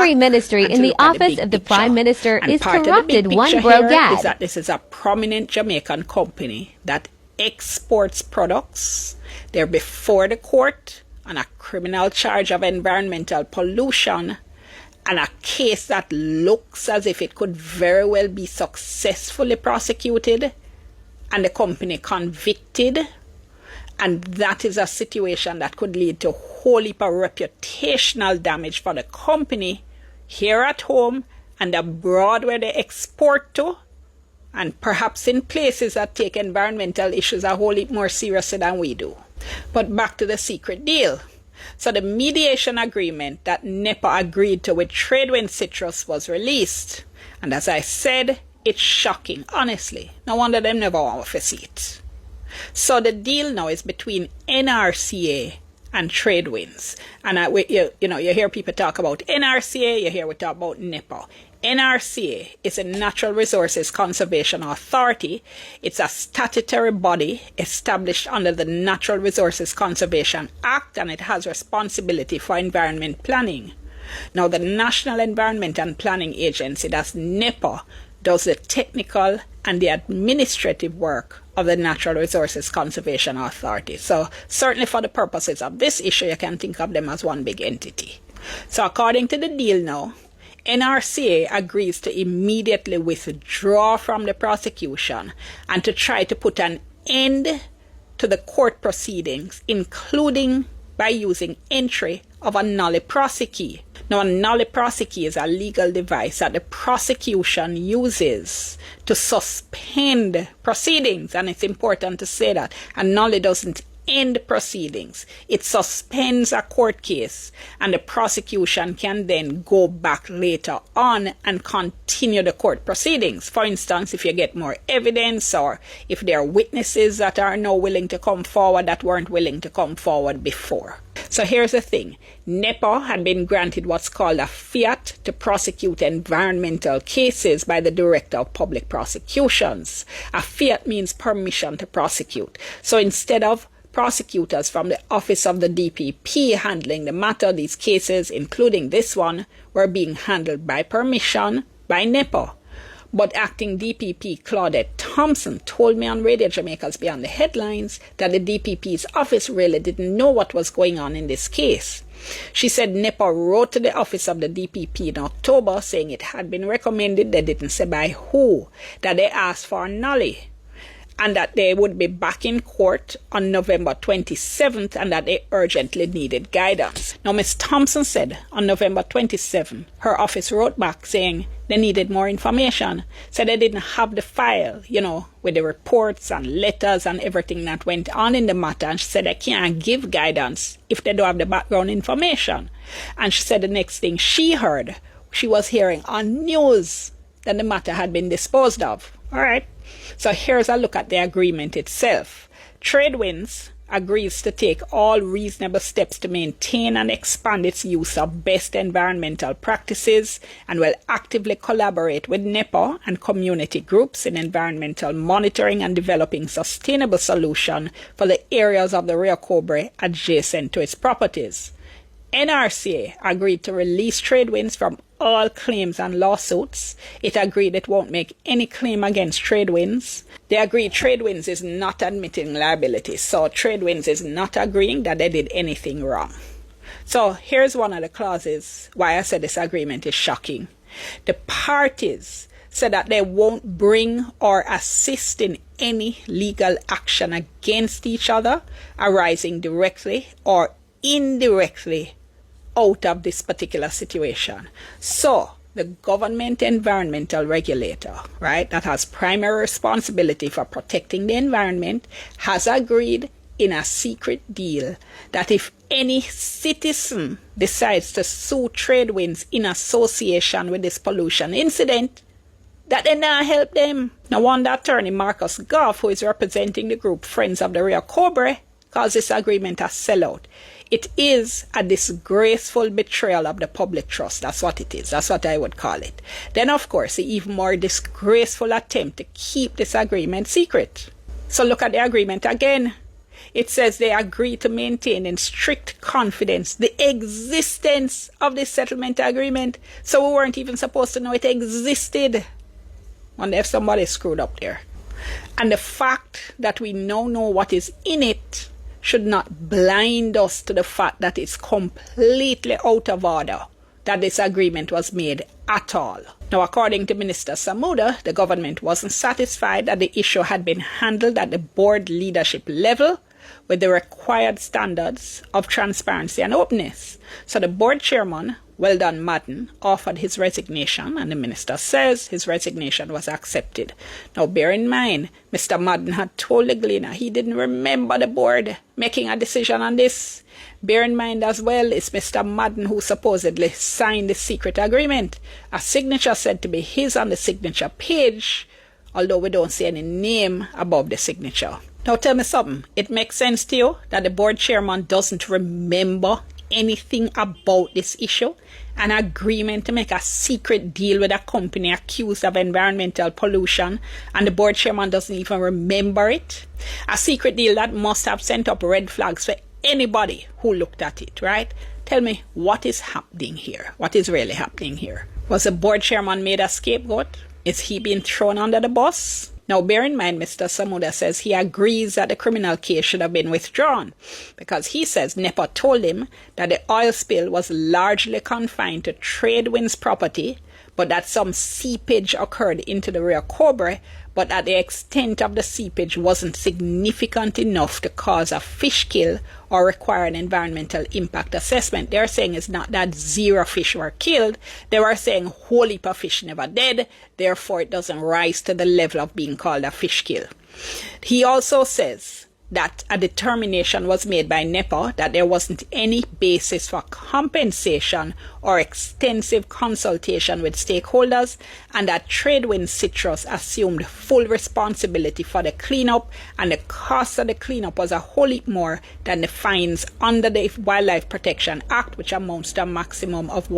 Every ministry in the office of the Prime Minister is corrupted, one broke ad. Is that this is a prominent Jamaican company that exports products. They're before the court on a criminal charge of environmental pollution and a case that looks as if it could very well be successfully prosecuted and the company convicted. And that is a situation that could lead to a whole heap of reputational damage for the company here at home and abroad where they export to, and perhaps in places that take environmental issues a whole heap more seriously than we do. But back to the secret deal. So the mediation agreement that NEPA agreed to with Tradewind Citrus was released. And as I said, it's shocking, honestly. No wonder them never want to see it. So the deal now is between NRCA and Tradewinds. And you hear people talk about NRCA, you hear we talk about NEPA. NRCA is a Natural Resources Conservation Authority. It's a statutory body established under the Natural Resources Conservation Act, and it has responsibility for environment planning. Now, the National Environment and Planning Agency, that's NEPA, does the technical and the administrative work of the Natural Resources Conservation Authority. So certainly for the purposes of this issue, you can think of them as one big entity. So according to the deal now, NRCA agrees to immediately withdraw from the prosecution and to try to put an end to the court proceedings, including by using entry of a nolle prosequi. Now, a nolle prosequi is a legal device that the prosecution uses to suspend proceedings, and it's important to say that. A nolle doesn't end proceedings. It suspends a court case, and the prosecution can then go back later on and continue the court proceedings. For instance, if you get more evidence, or if there are witnesses that are now willing to come forward that weren't willing to come forward before. So here's the thing. NEPA had been granted what's called a fiat to prosecute environmental cases by the Director of Public Prosecutions. A fiat means permission to prosecute. So instead of prosecutors from the office of the DPP handling the matter, these cases, including this one, were being handled by permission by NEPA. But acting DPP Claudette Thompson told me on Radio Jamaica's Beyond the Headlines that the DPP's office really didn't know what was going on in this case. She said NEPA wrote to the office of the DPP in October saying it had been recommended, they didn't say by who, that they asked for a nolle, and that they would be back in court on November 27th and that they urgently needed guidance. Now, Ms. Thompson said on November 27th, her office wrote back saying they needed more information. Said they didn't have the file, with the reports and letters and everything that went on in the matter. And she said they can't give guidance if they don't have the background information. And she said the next thing she heard, she was hearing on news that the matter had been disposed of. All right. So here's a look at the agreement itself. Tradewinds agrees to take all reasonable steps to maintain and expand its use of best environmental practices and will actively collaborate with NEPA and community groups in environmental monitoring and developing sustainable solutions for the areas of the Rio Cobre adjacent to its properties. NRCA agreed to release Tradewinds from all claims and lawsuits. It agreed it won't make any claim against Tradewinds. They agreed Tradewinds is not admitting liability, so Tradewinds is not agreeing that they did anything wrong. So here's one of the clauses why I said this agreement is shocking. The parties said that they won't bring or assist in any legal action against each other arising directly or indirectly out of this particular situation. So the government environmental regulator, right, that has primary responsibility for protecting the environment, has agreed in a secret deal that if any citizen decides to sue Tradewinds in association with this pollution incident, that they not help them. No wonder attorney Marcus Goff, who is representing the group Friends of the Rio Cobre, calls this agreement a sellout. It is a disgraceful betrayal of the public trust. That's what it is. That's what I would call it. Then, of course, the even more disgraceful attempt to keep this agreement secret. So look at the agreement again. It says they agree to maintain in strict confidence the existence of this settlement agreement. So we weren't even supposed to know it existed. Wonder if somebody screwed up there. And the fact that we now know what is in it should not blind us to the fact that it's completely out of order that this agreement was made at all. Now, according to Minister Samuda, the government wasn't satisfied that the issue had been handled at the board leadership level with the required standards of transparency and openness. So the board chairman, Weldon Madden, offered his resignation, and the minister says his resignation was accepted. Now, bear in mind, Mr. Madden had told the Gleaner he didn't remember the board making a decision on this. Bear in mind as well, it's Mr. Madden who supposedly signed the secret agreement. A signature said to be his on the signature page, although we don't see any name above the signature. Now tell me something. It makes sense to you that the board chairman doesn't remember anything about this issue? An agreement to make a secret deal with a company accused of environmental pollution, and the board chairman doesn't even remember it? A secret deal that must have sent up red flags for anybody who looked at it, right? Tell me, what is happening here? What is really happening here? Was the board chairman made a scapegoat? Is he being thrown under the bus? Now, bear in mind, Mr. Samuda says he agrees that the criminal case should have been withdrawn because he says NEPA told him that the oil spill was largely confined to Tradewind's property, but that some seepage occurred into the Rio Cobre, but that the extent of the seepage wasn't significant enough to cause a fish kill or require an environmental impact assessment. They're saying it's not that zero fish were killed. They were saying whole heap of fish never dead, therefore it doesn't rise to the level of being called a fish kill. He also says that a determination was made by NEPA that there wasn't any basis for compensation or extensive consultation with stakeholders, and that Tradewind Citrus assumed full responsibility for the cleanup, and the cost of the cleanup was a whole heap more than the fines under the Wildlife Protection Act, which amounts to a maximum of